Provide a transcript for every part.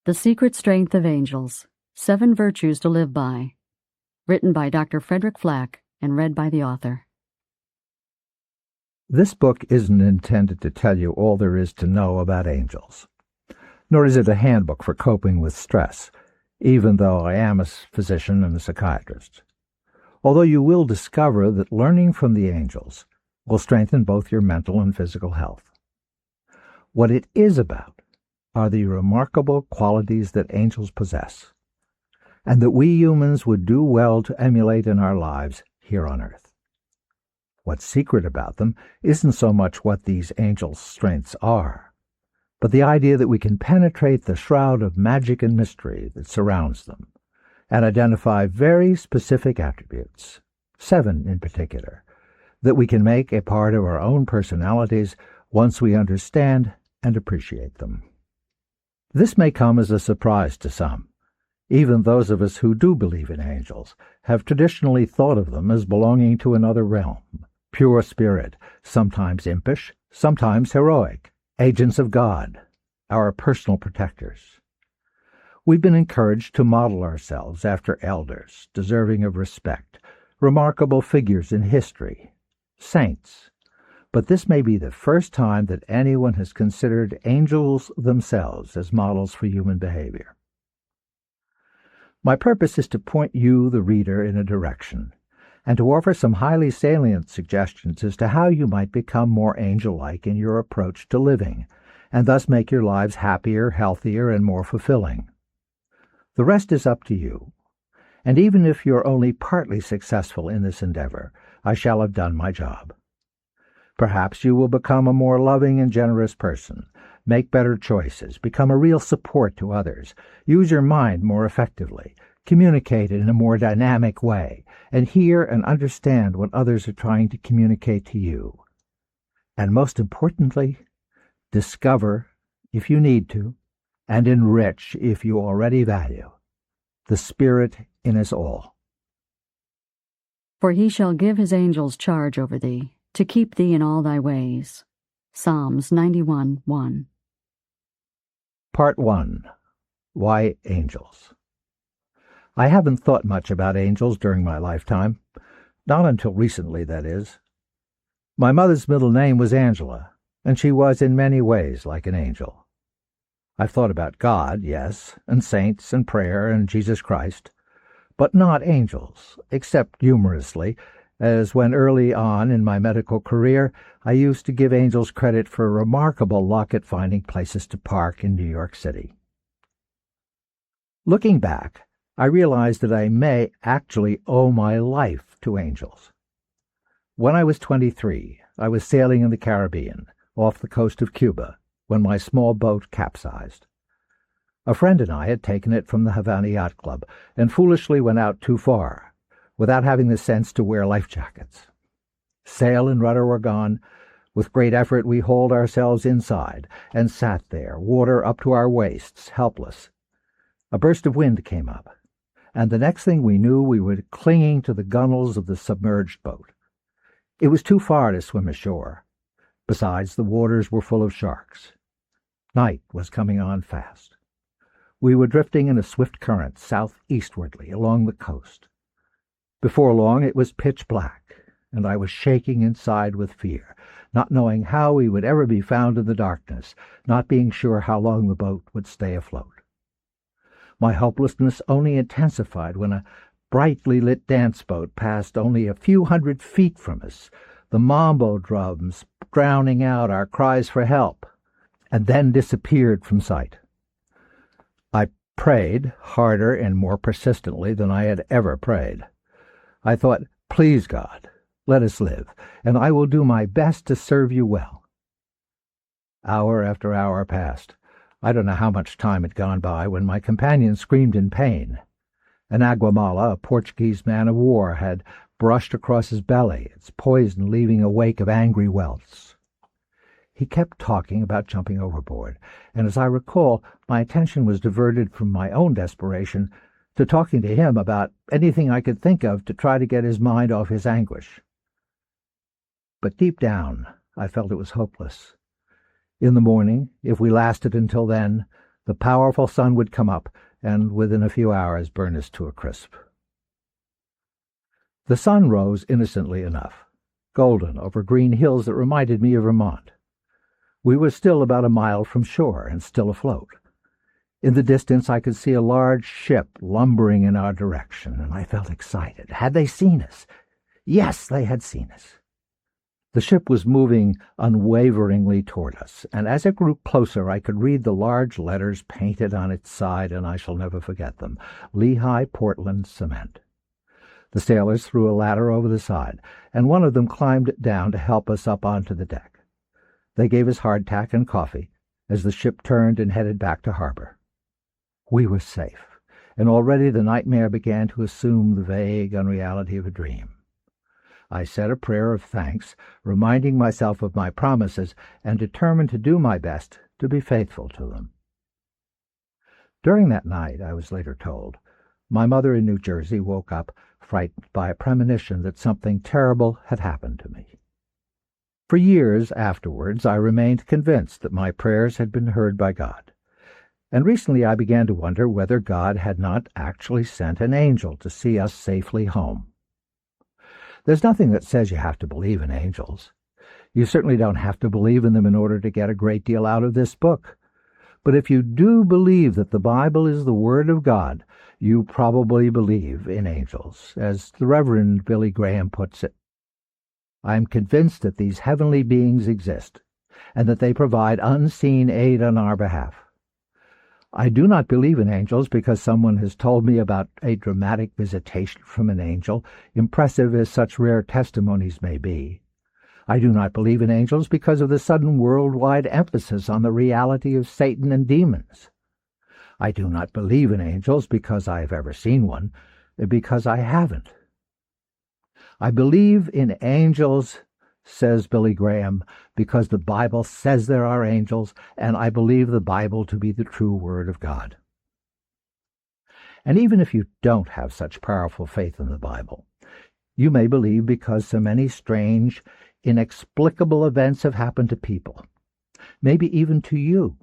The Secret Strength of Angels, 7 Virtues to Live By. Written by Dr. Frederic Flach and read by the author. This book isn't intended to tell you all there is to know about angels, nor is it a handbook for coping with stress, even though I am a physician and a psychiatrist. Although you will discover that learning from the angels will strengthen both your mental and physical health. What it is about are the remarkable qualities that angels possess, and that we humans would do well to emulate in our lives here on earth. What's secret about them isn't so much what these angels' strengths are, but the idea that we can penetrate the shroud of magic and mystery that surrounds them, and identify very specific attributes, 7 in particular, that we can make a part of our own personalities once we understand and appreciate them. This may come as a surprise to some. Even those of us who do believe in angels have traditionally thought of them as belonging to another realm, pure spirit, sometimes impish, sometimes heroic, agents of God, our personal protectors. We've been encouraged to model ourselves after elders, deserving of respect, remarkable figures in history, saints. But this may be the first time that anyone has considered angels themselves as models for human behavior. My purpose is to point you, the reader, in a direction, and to offer some highly salient suggestions as to how you might become more angel-like in your approach to living, and thus make your lives happier, healthier, and more fulfilling. The rest is up to you, and even if you're only partly successful in this endeavor, I shall have done my job. Perhaps you will become a more loving and generous person, make better choices, become a real support to others, use your mind more effectively, communicate in a more dynamic way, and hear and understand what others are trying to communicate to you. And most importantly, discover, if you need to, and enrich, if you already value, the Spirit in us all. For he shall give his angels charge over thee, to keep thee in all thy ways. Psalms 91:1. Part 1. Why Angels? I haven't thought much about angels during my lifetime. Not until recently, that is. My mother's middle name was Angela, and she was in many ways like an angel. I've thought about God, yes, and saints and prayer and Jesus Christ, but not angels, except humorously, as when early on in my medical career I used to give angels credit for remarkable luck at finding places to park in New York City. Looking back, I realized that I may actually owe my life to angels. When I was 23, I was sailing in the Caribbean, off the coast of Cuba, when my small boat capsized. A friend and I had taken it from the Havana Yacht Club and foolishly went out too far, without having the sense to wear life jackets. Sail and rudder were gone. With great effort we hauled ourselves inside and sat there, water up to our waists, helpless. A burst of wind came up, and the next thing we knew we were clinging to the gunwales of the submerged boat. It was too far to swim ashore. Besides, the waters were full of sharks. Night was coming on fast. We were drifting in a swift current southeastwardly along the coast. Before long it was pitch black, and I was shaking inside with fear, not knowing how we would ever be found in the darkness, not being sure how long the boat would stay afloat. My helplessness only intensified when a brightly lit dance boat passed only a few hundred feet from us, the mambo drums drowning out our cries for help, and then disappeared from sight. I prayed harder and more persistently than I had ever prayed. I thought, please, God, let us live, and I will do my best to serve you well. Hour after hour passed. I don't know how much time had gone by when my companion screamed in pain. An aguamala, a Portuguese man of war, had brushed across his belly, its poison leaving a wake of angry welts. He kept talking about jumping overboard, and as I recall, my attention was diverted from my own desperation to talking to him about anything I could think of to try to get his mind off his anguish. But deep down, I felt it was hopeless. In the morning, if we lasted until then, The powerful sun would come up, and within a few hours burn us to a crisp. The sun rose innocently enough, golden over green hills that reminded me of Vermont. We were still about a mile from shore and still afloat. In the distance I could see a large ship lumbering in our direction, and I felt excited. Had they seen us? Yes, they had seen us. The ship was moving unwaveringly toward us, and as it grew closer I could read the large letters painted on its side, and I shall never forget them: Lehigh Portland Cement. The sailors threw a ladder over the side, and one of them climbed it down to help us up onto the deck. They gave us hardtack and coffee as the ship turned and headed back to harbor. We were safe, and already the nightmare began to assume the vague unreality of a dream. I said a prayer of thanks, reminding myself of my promises, and determined to do my best to be faithful to them. During that night, I was later told, my mother in New Jersey woke up frightened by a premonition that something terrible had happened to me. For years afterwards, I remained convinced that my prayers had been heard by God, and recently I began to wonder whether God had not actually sent an angel to see us safely home. There's nothing that says you have to believe in angels. You certainly don't have to believe in them in order to get a great deal out of this book. But if you do believe that the Bible is the Word of God, you probably believe in angels. As the Reverend Billy Graham puts it, I am convinced that these heavenly beings exist, and that they provide unseen aid on our behalf. I do not believe in angels because someone has told me about a dramatic visitation from an angel, impressive as such rare testimonies may be. I do not believe in angels because of the sudden worldwide emphasis on the reality of Satan and demons. I do not believe in angels because I have ever seen one, because I haven't. I believe in angels, says Billy Graham, because the Bible says there are angels, and I believe the Bible to be the true Word of God. And even if you don't have such powerful faith in the Bible, you may believe because so many strange, inexplicable events have happened to people, maybe even to you,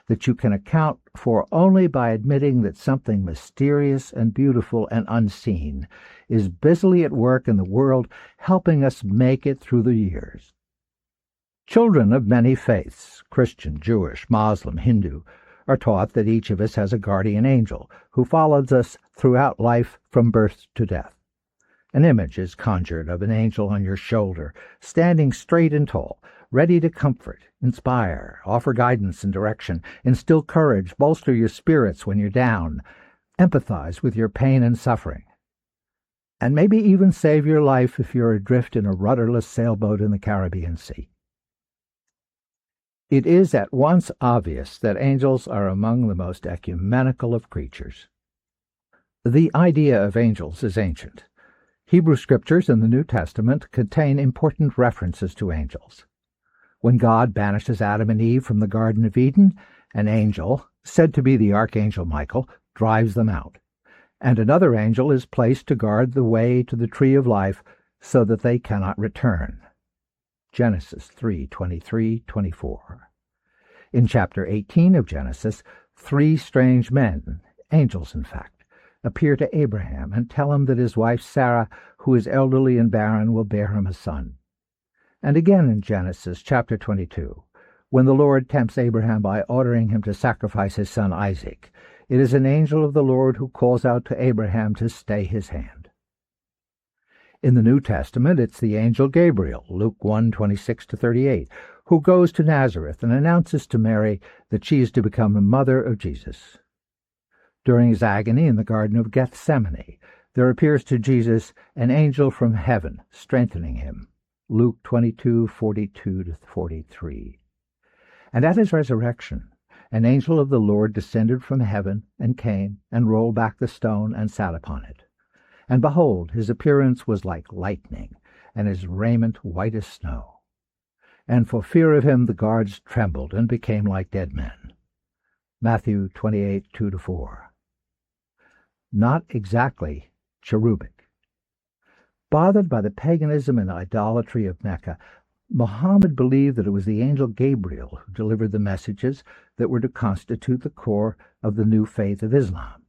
that you can account for only by admitting that something mysterious and beautiful and unseen is busily at work in the world, helping us make it through the years. Children of many faiths, Christian, Jewish, Muslim, Hindu, are taught that each of us has a guardian angel who follows us throughout life from birth to death. An image is conjured of an angel on your shoulder, standing straight and tall, ready to comfort, inspire, offer guidance and direction, instill courage, bolster your spirits when you're down, empathize with your pain and suffering, and maybe even save your life if you're adrift in a rudderless sailboat in the Caribbean Sea. It is at once obvious that angels are among the most ecumenical of creatures. The idea of angels is ancient. Hebrew scriptures in the New Testament contain important references to angels. When God banishes Adam and Eve from the Garden of Eden, an angel, said to be the Archangel Michael, drives them out, and another angel is placed to guard the way to the tree of life so that they cannot return. Genesis 3:23-24. In chapter 18 of Genesis, 3 strange men, angels in fact, appear to Abraham and tell him that his wife Sarah, who is elderly and barren, will bear him a son. And again in Genesis chapter 22, when the Lord tempts Abraham by ordering him to sacrifice his son Isaac, it is an angel of the Lord who calls out to Abraham to stay his hand. In the New Testament, it's the angel Gabriel, Luke 1:26-38, who goes to Nazareth and announces to Mary that she is to become the mother of Jesus. During his agony in the Garden of Gethsemane, there appears to Jesus an angel from heaven, strengthening him. Luke 22:42-43. And at his resurrection, an angel of the Lord descended from heaven and came and rolled back the stone and sat upon it. And behold, his appearance was like lightning, and his raiment white as snow. And for fear of him the guards trembled and became like dead men. Matthew 28:2-4. Not exactly cherubic. Bothered by the paganism and idolatry of Mecca, Muhammad believed that it was the angel Gabriel who delivered the messages that were to constitute the core of the new faith of Islam.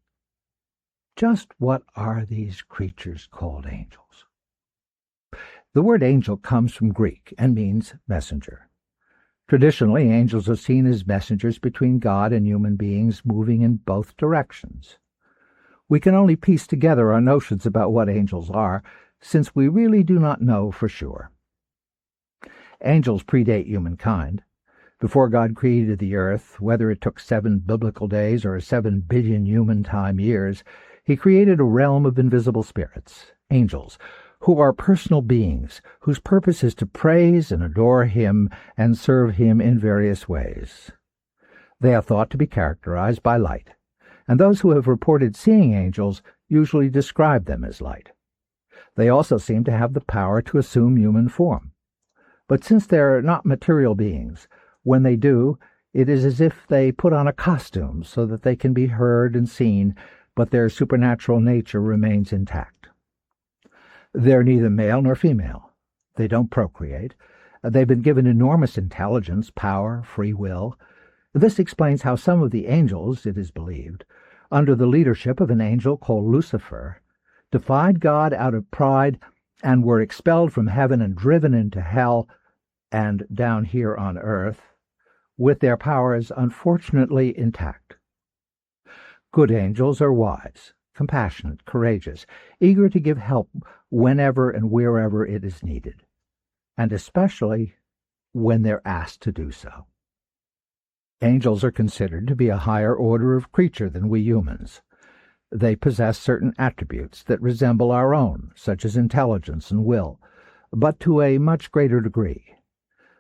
Just what are these creatures called angels? The word angel comes from Greek and means messenger. Traditionally, angels are seen as messengers between God and human beings moving in both directions. We can only piece together our notions about what angels are, since we really do not know for sure. Angels predate humankind. Before God created the earth, whether it took 7 biblical days or 7 billion human time years, he created a realm of invisible spirits, angels, who are personal beings whose purpose is to praise and adore him and serve him in various ways. They are thought to be characterized by light, and those who have reported seeing angels usually describe them as light. They also seem to have the power to assume human form. But since they are not material beings, when they do, it is as if they put on a costume so that they can be heard and seen, but their supernatural nature remains intact. They're neither male nor female. They don't procreate. They've been given enormous intelligence, power, free will. This explains how some of the angels, it is believed, under the leadership of an angel called Lucifer, defied God out of pride and were expelled from heaven and driven into hell and down here on earth, with their powers unfortunately intact. Good angels are wise, compassionate, courageous, eager to give help whenever and wherever it is needed, and especially when they're asked to do so. Angels are considered to be a higher order of creature than we humans. They possess certain attributes that resemble our own, such as intelligence and will, but to a much greater degree.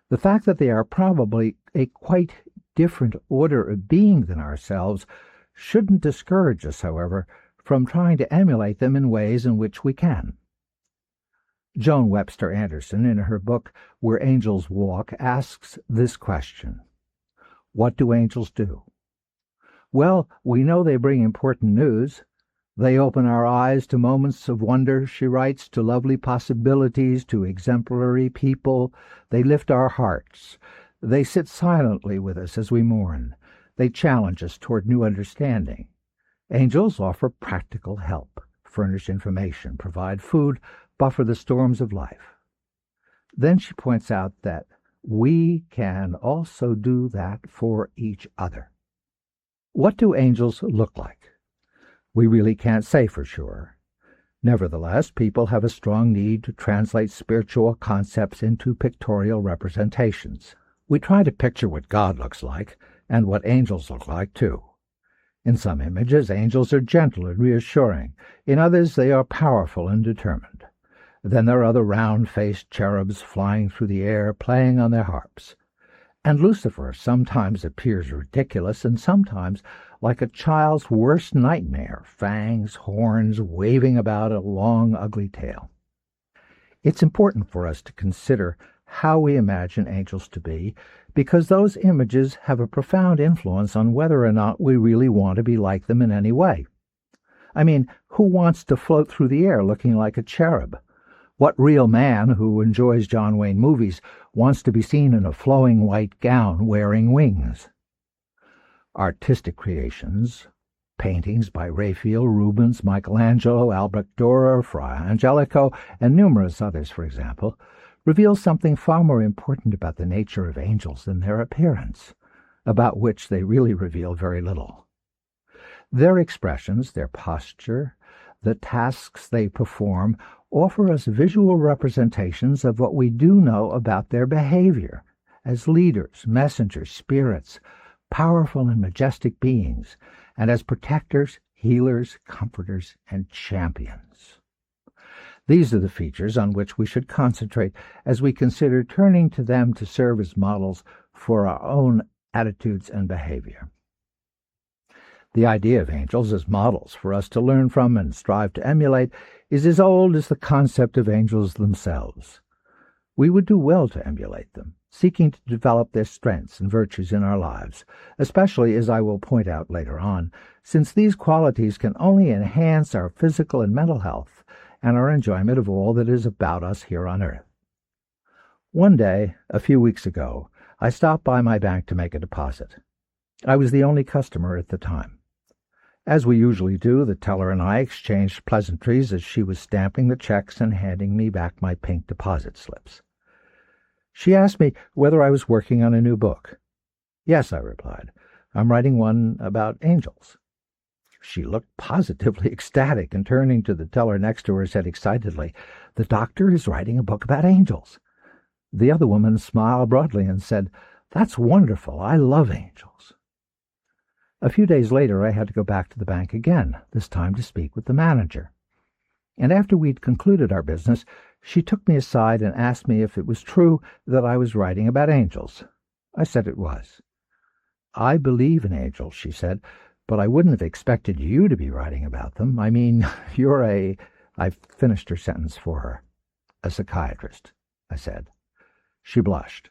The fact that they are probably a quite different order of being than ourselves shouldn't discourage us, however, from trying to emulate them in ways in which we can. Joan Webster Anderson, in her book Where Angels Walk, asks this question: what do angels do? Well, we know they bring important news. They open our eyes to moments of wonder, she writes, to lovely possibilities, to exemplary people. They lift our hearts. They sit silently with us as we mourn. They challenge us toward new understanding. Angels offer practical help, furnish information, provide food, buffer the storms of life. Then she points out that we can also do that for each other. What do angels look like? We really can't say for sure. Nevertheless, people have a strong need to translate spiritual concepts into pictorial representations. We try to picture what God looks like, and what angels look like, too. In some images, angels are gentle and reassuring. In others, they are powerful and determined. Then there are the round-faced cherubs flying through the air, playing on their harps. And Lucifer sometimes appears ridiculous and sometimes like a child's worst nightmare, fangs, horns, waving about a long, ugly tail. It's important for us to consider how we imagine angels to be, because those images have a profound influence on whether or not we really want to be like them in any way. I mean, who wants to float through the air looking like a cherub? What real man who enjoys John Wayne movies wants to be seen in a flowing white gown wearing wings? Artistic creations, paintings by Raphael, Rubens, Michelangelo, Albrecht Dürer, Fra Angelico, and numerous others, for example, reveal something far more important about the nature of angels than their appearance, about which they really reveal very little. Their expressions, their posture, the tasks they perform offer us visual representations of what we do know about their behavior as leaders, messengers, spirits, powerful and majestic beings, and as protectors, healers, comforters, and champions. These are the features on which we should concentrate as we consider turning to them to serve as models for our own attitudes and behavior. The idea of angels as models for us to learn from and strive to emulate is as old as the concept of angels themselves. We would do well to emulate them, seeking to develop their strengths and virtues in our lives, especially, as I will point out later on, since these qualities can only enhance our physical and mental health and our enjoyment of all that is about us here on earth. One day, a few weeks ago, I stopped by my bank to make a deposit. I was the only customer at the time. As we usually do, the teller and I exchanged pleasantries as she was stamping the checks and handing me back my pink deposit slips. She asked me whether I was working on a new book. Yes, I replied. I'm writing one about angels. She looked positively ecstatic and, turning to the teller next to her, said excitedly, "The doctor is writing a book about angels." The other woman smiled broadly and said, "That's wonderful. I love angels." A few days later, I had to go back to the bank again, this time to speak with the manager. And after we'd concluded our business, she took me aside and asked me if it was true that I was writing about angels. I said it was. "I believe in angels," she said, "but I wouldn't have expected you to be writing about them. I mean, you're a—" I finished her sentence for her. "A psychiatrist," I said. She blushed.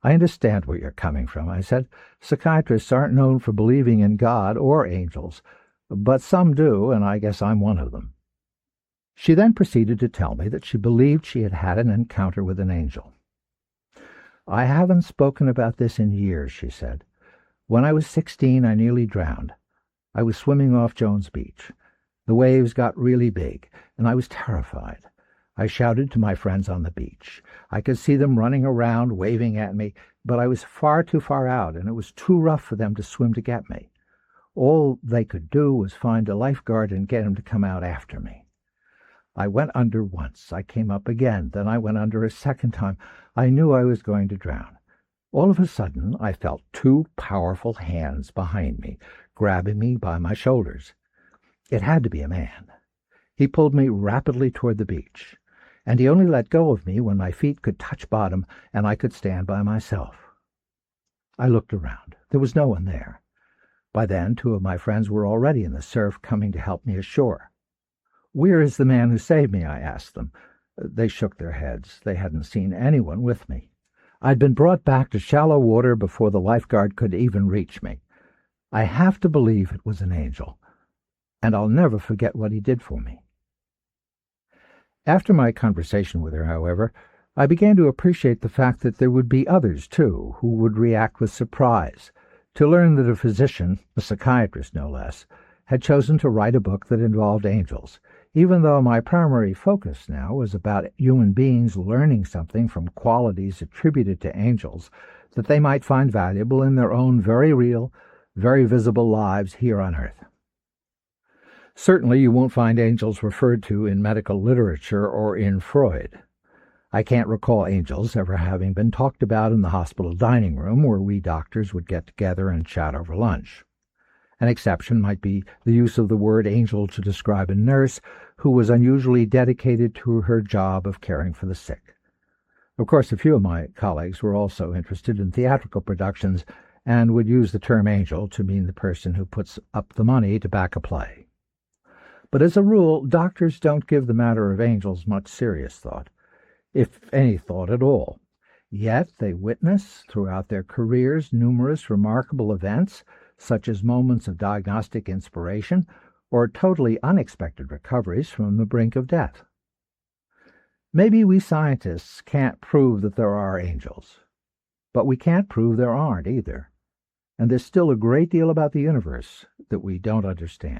"I understand where you're coming from," I said. "Psychiatrists aren't known for believing in God or angels, but some do, and I guess I'm one of them." She then proceeded to tell me that she believed she had had an encounter with an angel. "I haven't spoken about this in years," she said. "When I was 16, I nearly drowned. I was swimming off Jones Beach. The waves got really big, and I was terrified. I shouted to my friends on the beach. I could see them running around, waving at me, but I was far too far out, and it was too rough for them to swim to get me. All they could do was find a lifeguard and get him to come out after me. I went under once. I came up again. Then I went under a second time. I knew I was going to drown. All of a sudden, I felt two powerful hands behind me, grabbing me by my shoulders. It had to be a man. He pulled me rapidly toward the beach, and he only let go of me when my feet could touch bottom and I could stand by myself. I looked around. There was no one there. By then, 2 of my friends were already in the surf, coming to help me ashore. "Where is the man who saved me?" I asked them. They shook their heads. They hadn't seen anyone with me. I'd been brought back to shallow water before the lifeguard could even reach me. I have to believe it was an angel, and I'll never forget what he did for me. After my conversation with her, however, I began to appreciate the fact that there would be others, too, who would react with surprise to learn that a physician, a psychiatrist no less, had chosen to write a book that involved angels, even though my primary focus now was about human beings learning something from qualities attributed to angels that they might find valuable in their own very real, very visible lives here on Earth. Certainly you won't find angels referred to in medical literature or in Freud. I can't recall angels ever having been talked about in the hospital dining room where we doctors would get together and chat over lunch. An exception might be the use of the word angel to describe a nurse who was unusually dedicated to her job of caring for the sick. Of course, a few of my colleagues were also interested in theatrical productions and would use the term angel to mean the person who puts up the money to back a play. But as a rule, doctors don't give the matter of angels much serious thought, if any thought at all. Yet they witness throughout their careers numerous remarkable events, such as moments of diagnostic inspiration or totally unexpected recoveries from the brink of death. Maybe we scientists can't prove that there are angels, but we can't prove there aren't either, and there's still a great deal about the universe that we don't understand.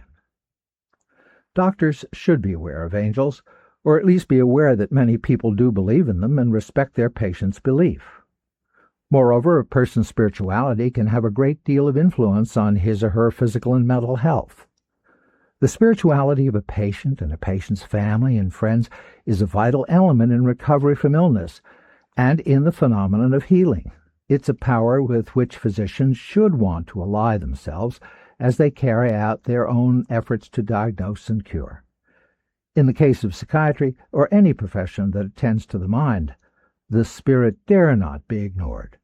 Doctors should be aware of angels, or at least be aware that many people do believe in them and respect their patients' belief. Moreover, a person's spirituality can have a great deal of influence on his or her physical and mental health. The spirituality of a patient and a patient's family and friends is a vital element in recovery from illness and in the phenomenon of healing. It's a power with which physicians should want to ally themselves as they carry out their own efforts to diagnose and cure. In the case of psychiatry, or any profession that attends to the mind, the spirit dare not be ignored.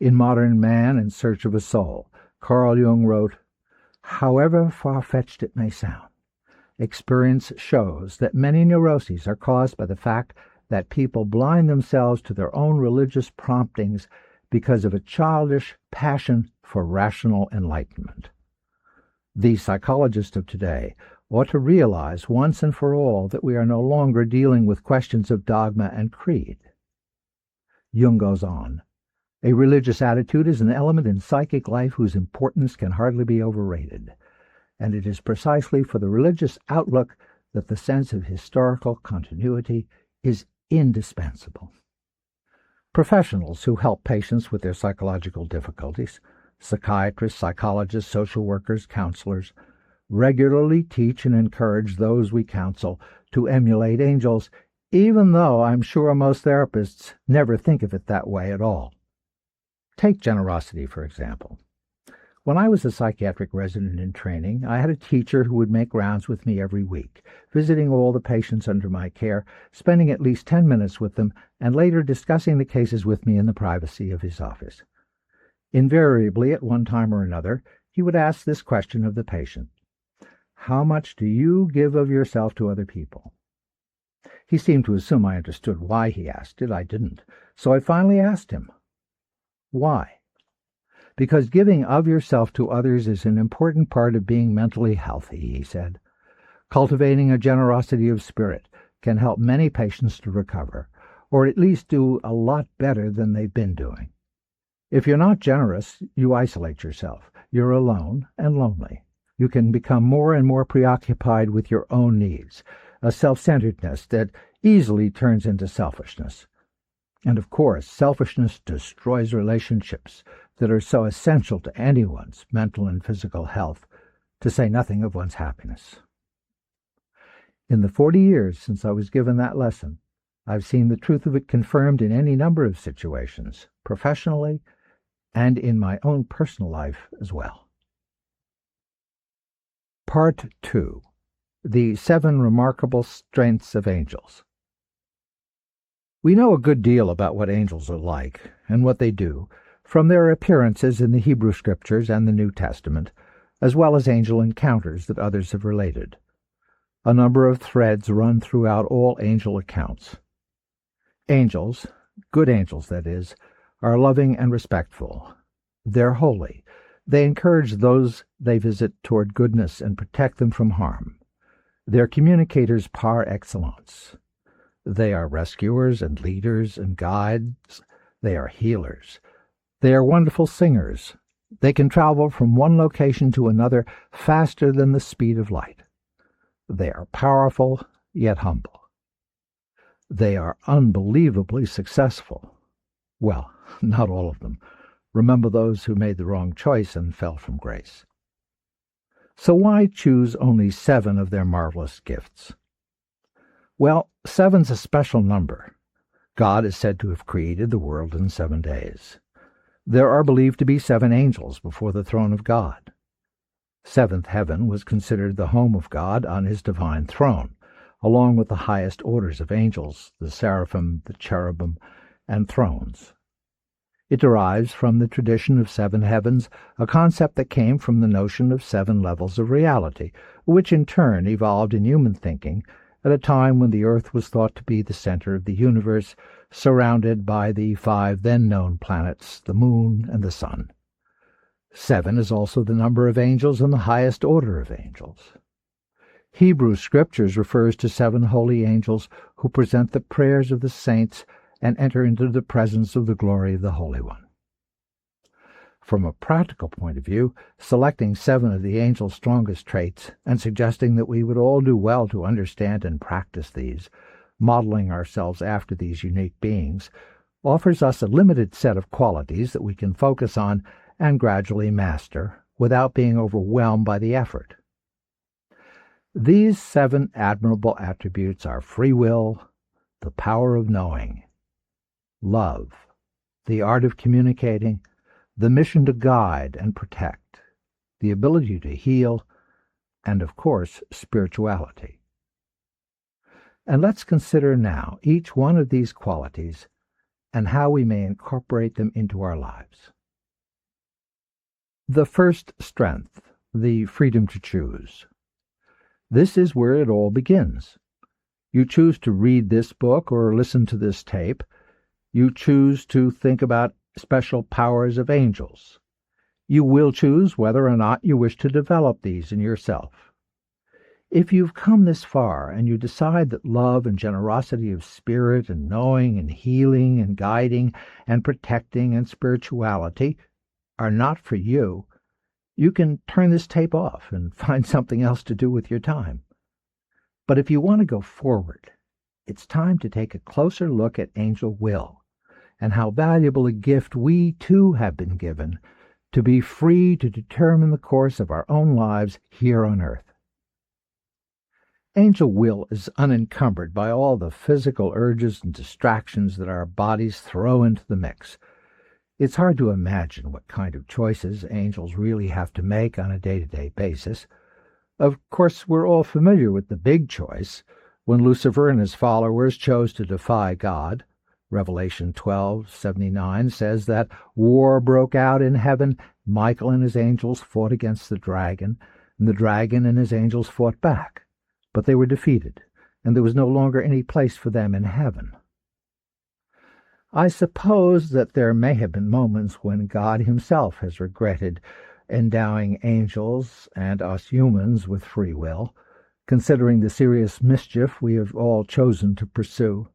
In Modern Man in Search of a Soul, Carl Jung wrote, "However far-fetched it may sound, experience shows that many neuroses are caused by the fact that people blind themselves to their own religious promptings because of a childish passion for rational enlightenment." The psychologists of today ought to realize once and for all that we are no longer dealing with questions of dogma and creed. Jung goes on, a religious attitude is an element in psychic life whose importance can hardly be overrated, and it is precisely for the religious outlook that the sense of historical continuity is indispensable. Professionals who help patients with their psychological difficulties, psychiatrists, psychologists, social workers, counselors, regularly teach and encourage those we counsel to emulate angels, even though I'm sure most therapists never think of it that way at all. Take generosity, for example. When I was a psychiatric resident in training, I had a teacher who would make rounds with me every week, visiting all the patients under my care, spending at least 10 minutes with them, and later discussing the cases with me in the privacy of his office. Invariably, at one time or another, he would ask this question of the patient: "How much do you give of yourself to other people?" He seemed to assume I understood why he asked it. I didn't. So I finally asked him, "Why?" "Because giving of yourself to others is an important part of being mentally healthy," he said. "Cultivating a generosity of spirit can help many patients to recover, or at least do a lot better than they've been doing. If you're not generous, you isolate yourself. You're alone and lonely. You can become more and more preoccupied with your own needs, a self-centeredness that easily turns into selfishness. And of course, selfishness destroys relationships that are so essential to anyone's mental and physical health, to say nothing of one's happiness." In the 40 years since I was given that lesson, I've seen the truth of it confirmed in any number of situations, professionally and in my own personal life as well. Part 2. The 7 Remarkable Strengths of Angels. We know a good deal about what angels are like and what they do from their appearances in the Hebrew Scriptures and the New Testament, as well as angel encounters that others have related. A number of threads run throughout all angel accounts. Angels, good angels that is, are loving and respectful. They're holy. They encourage those they visit toward goodness and protect them from harm. They're communicators par excellence. They are rescuers and leaders and guides. They are healers. They are wonderful singers. They can travel from one location to another faster than the speed of light. They are powerful, yet humble. They are unbelievably successful. Well, not all of them. Remember those who made the wrong choice and fell from grace. So why choose only 7 of their marvelous gifts? Well, 7's a special number. God is said to have created the world in 7 days. There are believed to be 7 angels before the throne of God. 7th heaven was considered the home of God on his divine throne, along with the highest orders of angels, the seraphim, the cherubim, and thrones. It derives from the tradition of 7 heavens, a concept that came from the notion of 7 levels of reality, which in turn evolved in human thinking at a time when the earth was thought to be the center of the universe, surrounded by the 5 then-known planets, the moon and the sun. 7 is also the number of angels in the highest order of angels. Hebrew Scriptures refers to 7 holy angels who present the prayers of the saints and enter into the presence of the glory of the Holy One. From a practical point of view, selecting 7 of the angel's strongest traits and suggesting that we would all do well to understand and practice these, modeling ourselves after these unique beings, offers us a limited set of qualities that we can focus on and gradually master without being overwhelmed by the effort. These 7 admirable attributes are free will, the power of knowing, love, the art of communicating, the mission to guide and protect, the ability to heal, and, of course, spirituality. And let's consider now each one of these qualities and how we may incorporate them into our lives. The first strength, the freedom to choose. This is where it all begins. You choose to read this book or listen to this tape. You choose to think about special powers of angels. You will choose whether or not you wish to develop these in yourself. If you've come this far and you decide that love and generosity of spirit and knowing and healing and guiding and protecting and spirituality are not for you, you can turn this tape off and find something else to do with your time. But if you want to go forward, it's time to take a closer look at angel will and how valuable a gift we too have been given to be free to determine the course of our own lives here on earth. Angel will is unencumbered by all the physical urges and distractions that our bodies throw into the mix. It's hard to imagine what kind of choices angels really have to make on a day-to-day basis. Of course, we're all familiar with the big choice, when Lucifer and his followers chose to defy God. Revelation 12:79 says that war broke out in heaven. Michael and his angels fought against the dragon, and the dragon and his angels fought back. But they were defeated, and there was no longer any place for them in heaven. I suppose that there may have been moments when God himself has regretted endowing angels and us humans with free will, considering the serious mischief we have all chosen to pursue.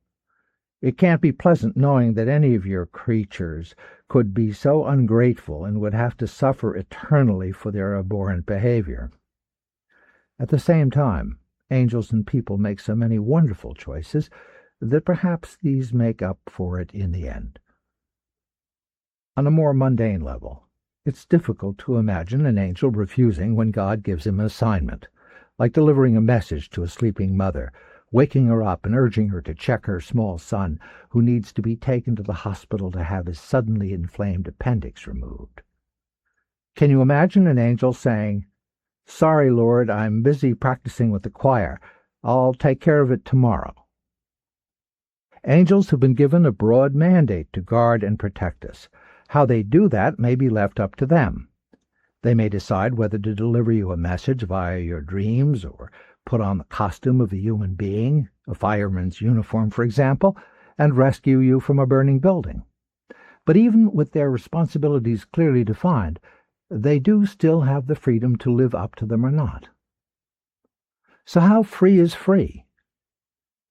It can't be pleasant knowing that any of your creatures could be so ungrateful and would have to suffer eternally for their abhorrent behavior. At the same time, angels and people make so many wonderful choices that perhaps these make up for it in the end. On a more mundane level, it's difficult to imagine an angel refusing when God gives him an assignment, like delivering a message to a sleeping mother, waking her up and urging her to check her small son who needs to be taken to the hospital to have his suddenly inflamed appendix removed. Can you imagine an angel saying, "Sorry, Lord, I'm busy practicing with the choir. I'll take care of it tomorrow"? Angels have been given a broad mandate to guard and protect us. How they do that may be left up to them. They may decide whether to deliver you a message via your dreams or put on the costume of a human being, a fireman's uniform, for example, and rescue you from a burning building. But even with their responsibilities clearly defined, they do still have the freedom to live up to them or not. So how free is free?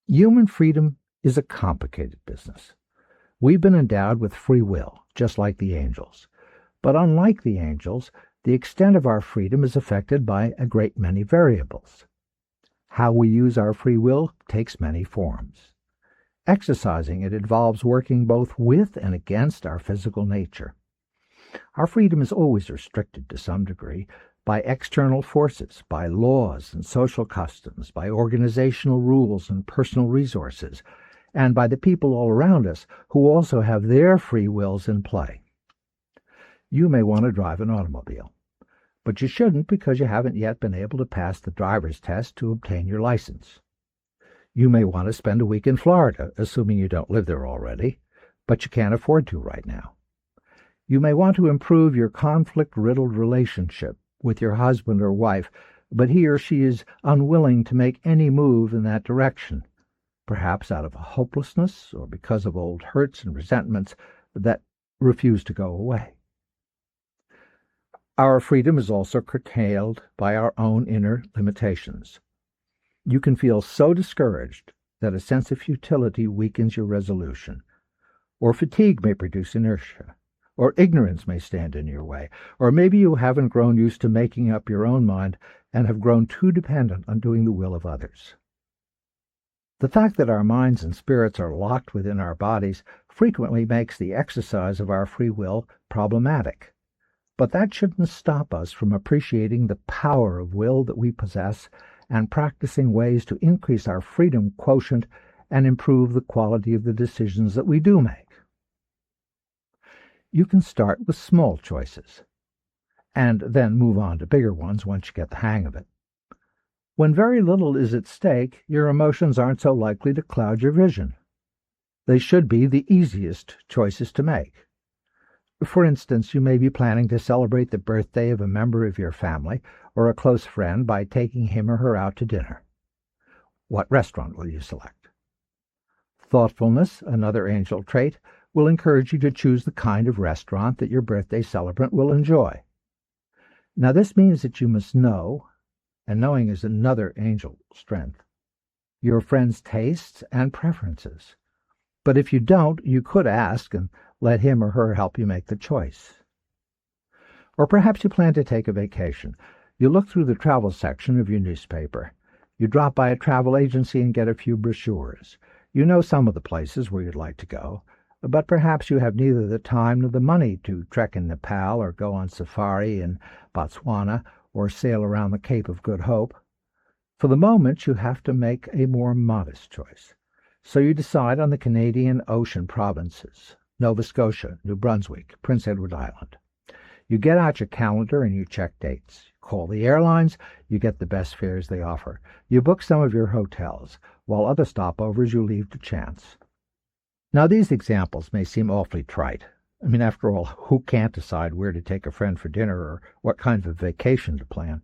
Human freedom is a complicated business. We've been endowed with free will, just like the angels. But unlike the angels, the extent of our freedom is affected by a great many variables. How we use our free will takes many forms. Exercising it involves working both with and against our physical nature. Our freedom is always restricted to some degree by external forces, by laws and social customs, by organizational rules and personal resources, and by the people all around us who also have their free wills in play. You may want to drive an automobile, but you shouldn't because you haven't yet been able to pass the driver's test to obtain your license. You may want to spend a week in Florida, assuming you don't live there already, but you can't afford to right now. You may want to improve your conflict-riddled relationship with your husband or wife, but he or she is unwilling to make any move in that direction, perhaps out of a hopelessness or because of old hurts and resentments that refuse to go away. Our freedom is also curtailed by our own inner limitations. You can feel so discouraged that a sense of futility weakens your resolution, or fatigue may produce inertia, or ignorance may stand in your way, or maybe you haven't grown used to making up your own mind and have grown too dependent on doing the will of others. The fact that our minds and spirits are locked within our bodies frequently makes the exercise of our free will problematic. But that shouldn't stop us from appreciating the power of will that we possess and practicing ways to increase our freedom quotient and improve the quality of the decisions that we do make. You can start with small choices, and then move on to bigger ones once you get the hang of it. When very little is at stake, your emotions aren't so likely to cloud your vision. They should be the easiest choices to make. For instance, you may be planning to celebrate the birthday of a member of your family or a close friend by taking him or her out to dinner. What restaurant will you select? Thoughtfulness, another angel trait, will encourage you to choose the kind of restaurant that your birthday celebrant will enjoy. Now, this means that you must know and knowing is another angel strength. Your friend's tastes and preferences. But if you don't, you could ask and let him or her help you make the choice. Or perhaps you plan to take a vacation. You look through the travel section of your newspaper. You drop by a travel agency and get a few brochures. You know some of the places where you'd like to go, but perhaps you have neither the time nor the money to trek in Nepal or go on safari in Botswana or sail around the Cape of Good Hope. For the moment, you have to make a more modest choice. So you decide on the Canadian Ocean provinces, Nova Scotia, New Brunswick, Prince Edward Island. You get out your calendar and you check dates. You call the airlines, you get the best fares they offer. You book some of your hotels, while other stopovers you leave to chance. Now, these examples may seem awfully trite. I mean, after all, who can't decide where to take a friend for dinner or what kind of vacation to plan?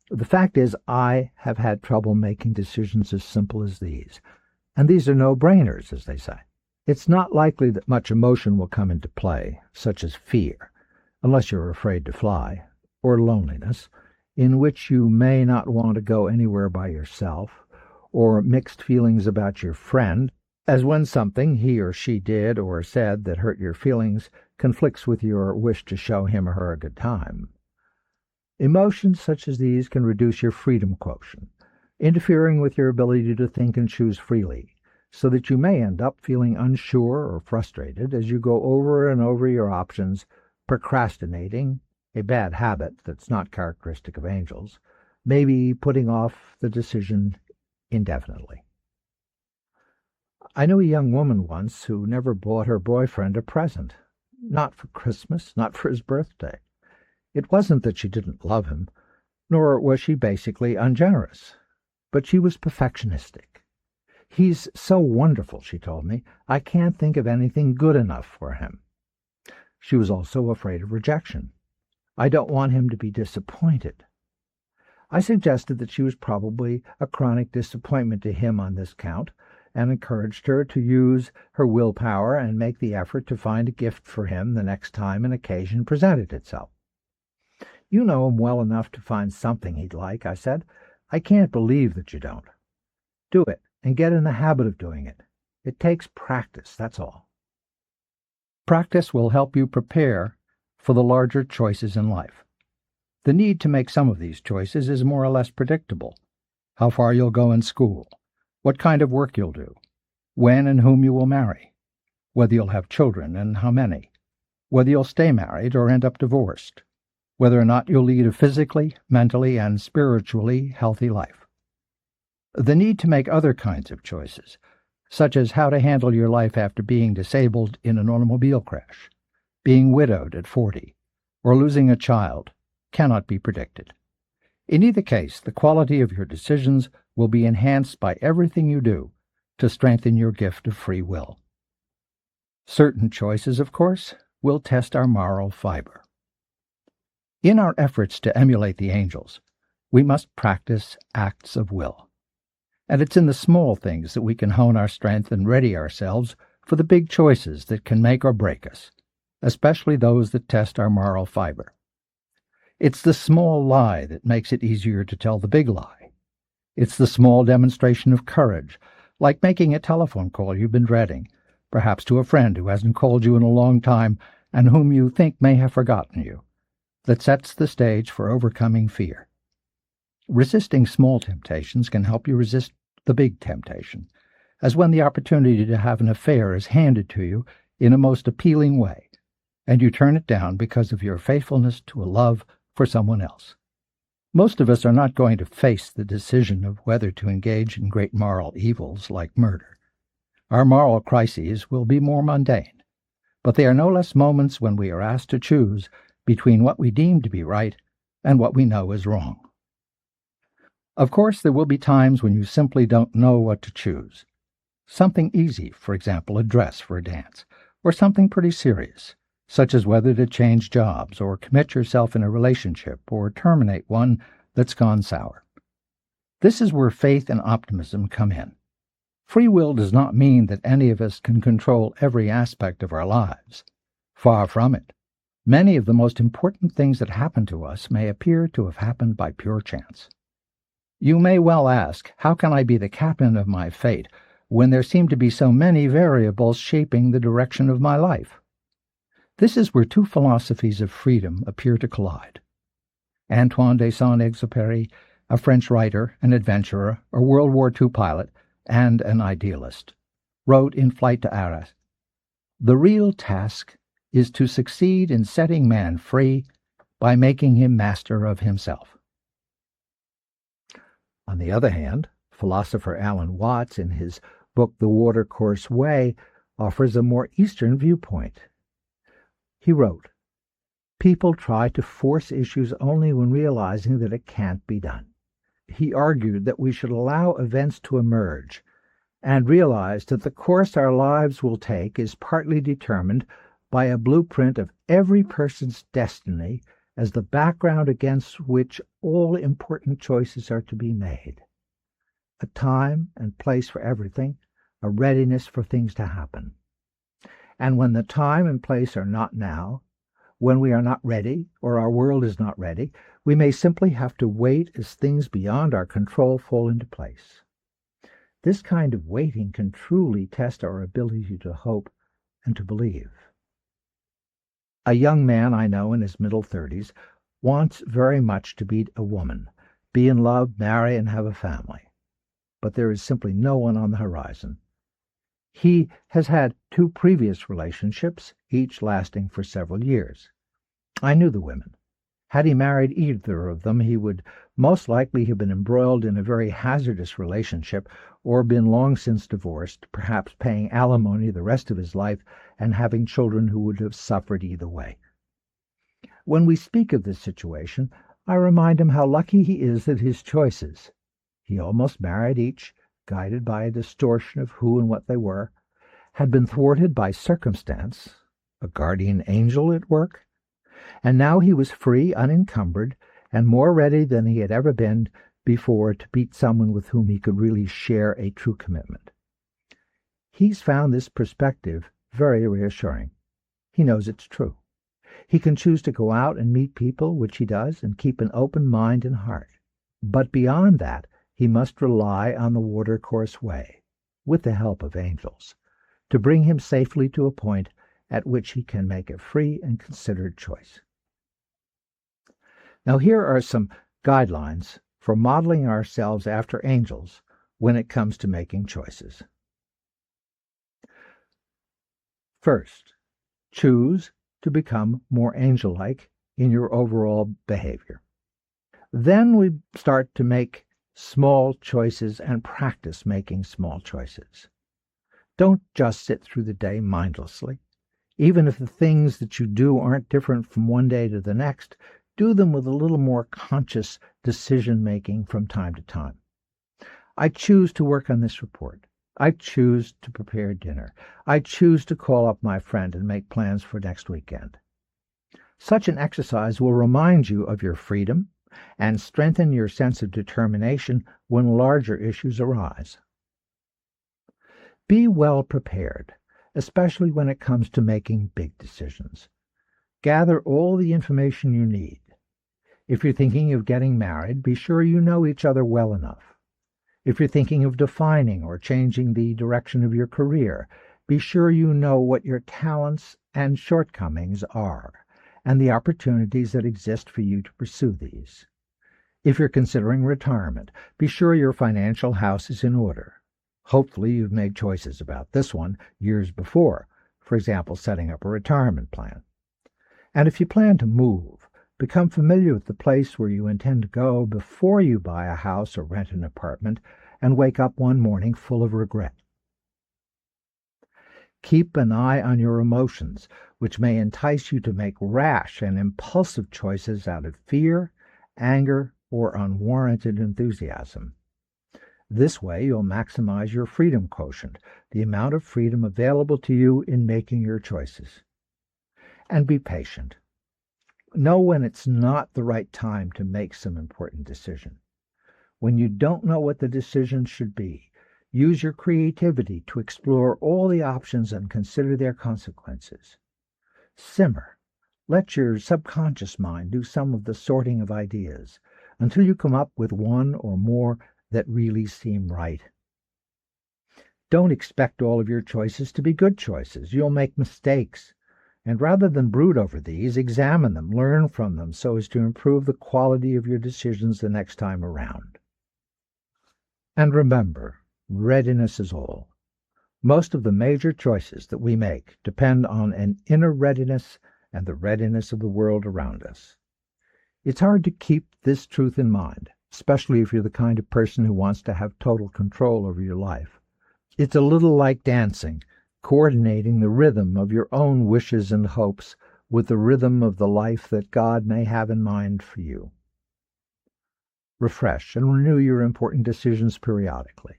The fact is, I have had trouble making decisions as simple as these. And these are no-brainers, as they say. It's not likely that much emotion will come into play, such as fear, unless you're afraid to fly, or loneliness, in which you may not want to go anywhere by yourself, or mixed feelings about your friend, as when something he or she did or said that hurt your feelings conflicts with your wish to show him or her a good time. Emotions such as these can reduce your freedom quotient, interfering with your ability to think and choose freely, so that you may end up feeling unsure or frustrated as you go over and over your options, procrastinating, a bad habit that's not characteristic of angels, maybe putting off the decision indefinitely. I knew a young woman once who never bought her boyfriend a present, not for Christmas, not for his birthday. It wasn't that she didn't love him, nor was she basically ungenerous, but she was perfectionistic. He's so wonderful, she told me, I can't think of anything good enough for him. She was also afraid of rejection. I don't want him to be disappointed. I suggested that she was probably a chronic disappointment to him on this count, and encouraged her to use her willpower and make the effort to find a gift for him the next time an occasion presented itself. You know him well enough to find something he'd like, I said. I can't believe that you don't. Do it, and get in the habit of doing it. It takes practice, that's all. Practice will help you prepare for the larger choices in life. The need to make some of these choices is more or less predictable. How far you'll go in school, what kind of work you'll do, when and whom you will marry, whether you'll have children and how many, whether you'll stay married or end up divorced, whether or not you'll lead a physically, mentally, and spiritually healthy life. The need to make other kinds of choices, such as how to handle your life after being disabled in an automobile crash, being widowed at 40, or losing a child, cannot be predicted. In either case, the quality of your decisions will be enhanced by everything you do to strengthen your gift of free will. Certain choices, of course, will test our moral fiber. In our efforts to emulate the angels, we must practice acts of will. And it's in the small things that we can hone our strength and ready ourselves for the big choices that can make or break us, especially those that test our moral fiber. It's the small lie that makes it easier to tell the big lie. It's the small demonstration of courage, like making a telephone call you've been dreading, perhaps to a friend who hasn't called you in a long time and whom you think may have forgotten you, that sets the stage for overcoming fear. Resisting small temptations can help you resist the big temptation, as when the opportunity to have an affair is handed to you in a most appealing way, and you turn it down because of your faithfulness to a love for someone else. Most of us are not going to face the decision of whether to engage in great moral evils like murder. Our moral crises will be more mundane, but they are no less moments when we are asked to choose between what we deem to be right and what we know is wrong. Of course, there will be times when you simply don't know what to choose. Something easy, for example, a dress for a dance, or something pretty serious, such as whether to change jobs or commit yourself in a relationship or terminate one that's gone sour. This is where faith and optimism come in. Free will does not mean that any of us can control every aspect of our lives. Far from it. Many of the most important things that happen to us may appear to have happened by pure chance. You may well ask, how can I be the captain of my fate when there seem to be so many variables shaping the direction of my life? This is where two philosophies of freedom appear to collide. Antoine de Saint-Exupéry, a French writer, an adventurer, a World War II pilot, and an idealist, wrote in Flight to Arras, "The real task is to succeed in setting man free by making him master of himself." On the other hand, philosopher Alan Watts, in his book The Watercourse Way, offers a more Eastern viewpoint. He wrote, "People try to force issues only when realizing that it can't be done." He argued that we should allow events to emerge and realize that the course our lives will take is partly determined by a blueprint of every person's destiny as the background against which all important choices are to be made. A time and place for everything, a readiness for things to happen. And when the time and place are not now, when we are not ready or our world is not ready, we may simply have to wait as things beyond our control fall into place. This kind of waiting can truly test our ability to hope and to believe. A young man I know in his middle 30s wants very much to meet a woman, be in love, marry, and have a family. But there is simply no one on the horizon. He has had 2 previous relationships, each lasting for several years. I knew the women. Had he married either of them, he would most likely have been embroiled in a very hazardous relationship or been long since divorced, perhaps paying alimony the rest of his life and having children who would have suffered either way. When we speak of this situation, I remind him how lucky he is at his choices. He almost married each, guided by a distortion of who and what they were, had been thwarted by circumstance, a guardian angel at work, and now he was free, unencumbered, and more ready than he had ever been before to meet someone with whom he could really share a true commitment. He's found this perspective very reassuring. He knows it's true. He can choose to go out and meet people, which he does, and keep an open mind and heart. But beyond that, he must rely on the Watercourse Way, with the help of angels, to bring him safely to a point at which he can make a free and considered choice. Now here are some guidelines for modeling ourselves after angels when it comes to making choices. First, choose to become more angel-like in your overall behavior. Then we start to make small choices and practice making small choices. Don't just sit through the day mindlessly. Even if the things that you do aren't different from one day to the next, do them with a little more conscious decision-making from time to time. I choose to work on this report. I choose to prepare dinner. I choose to call up my friend and make plans for next weekend. Such an exercise will remind you of your freedom and strengthen your sense of determination when larger issues arise. Be well prepared, especially when it comes to making big decisions. Gather all the information you need. If you're thinking of getting married, be sure you know each other well enough. If you're thinking of defining or changing the direction of your career, be sure you know what your talents and shortcomings are, and the opportunities that exist for you to pursue these. If you're considering retirement, be sure your financial house is in order. Hopefully you've made choices about this one years before, for example, setting up a retirement plan. And if you plan to move, become familiar with the place where you intend to go before you buy a house or rent an apartment and wake up one morning full of regret. Keep an eye on your emotions, which may entice you to make rash and impulsive choices out of fear, anger, or unwarranted enthusiasm. This way you'll maximize your freedom quotient, the amount of freedom available to you in making your choices. And be patient. Know when it's not the right time to make some important decision. When you don't know what the decision should be, use your creativity to explore all the options and consider their consequences. Simmer. Let your subconscious mind do some of the sorting of ideas. until you come up with one or more that really seem right. Don't expect all of your choices to be good choices. You'll make mistakes. And rather than brood over these, examine them, learn from them so as to improve the quality of your decisions the next time around. And remember, readiness is all. Most of the major choices that we make depend on an inner readiness and the readiness of the world around us. It's hard to keep this truth in mind, especially if you're the kind of person who wants to have total control over your life. It's a little like dancing, coordinating the rhythm of your own wishes and hopes with the rhythm of the life that God may have in mind for you. Refresh and renew your important decisions periodically.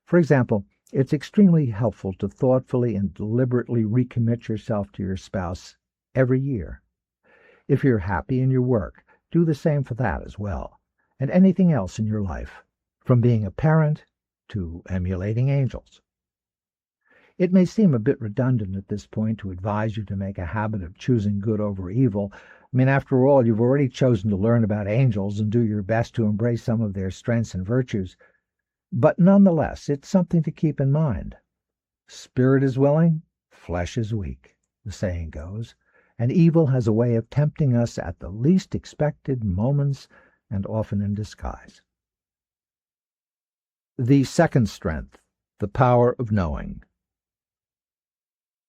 For example, it's extremely helpful to thoughtfully and deliberately recommit yourself to your spouse every year. If you're happy in your work, do the same for that as well, and anything else in your life, from being a parent to emulating angels. It may seem a bit redundant at this point to advise you to make a habit of choosing good over evil. After all, you've already chosen to learn about angels and do your best to embrace some of their strengths and virtues. But nonetheless, it's something to keep in mind. Spirit is willing, flesh is weak, the saying goes, and evil has a way of tempting us at the least expected moments and often in disguise. The second strength, the power of knowing.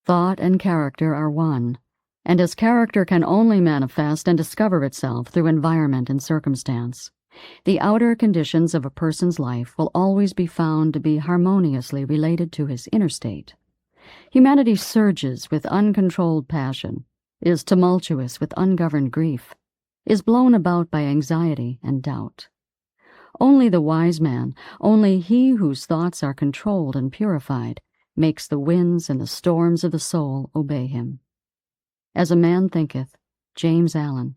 Thought and character are one, and as character can only manifest and discover itself through environment and circumstance, the outer conditions of a person's life will always be found to be harmoniously related to his inner state. Humanity surges with uncontrolled passion, is tumultuous with ungoverned grief, is blown about by anxiety and doubt. Only the wise man, only he whose thoughts are controlled and purified, makes the winds and the storms of the soul obey him. As a man thinketh, James Allen,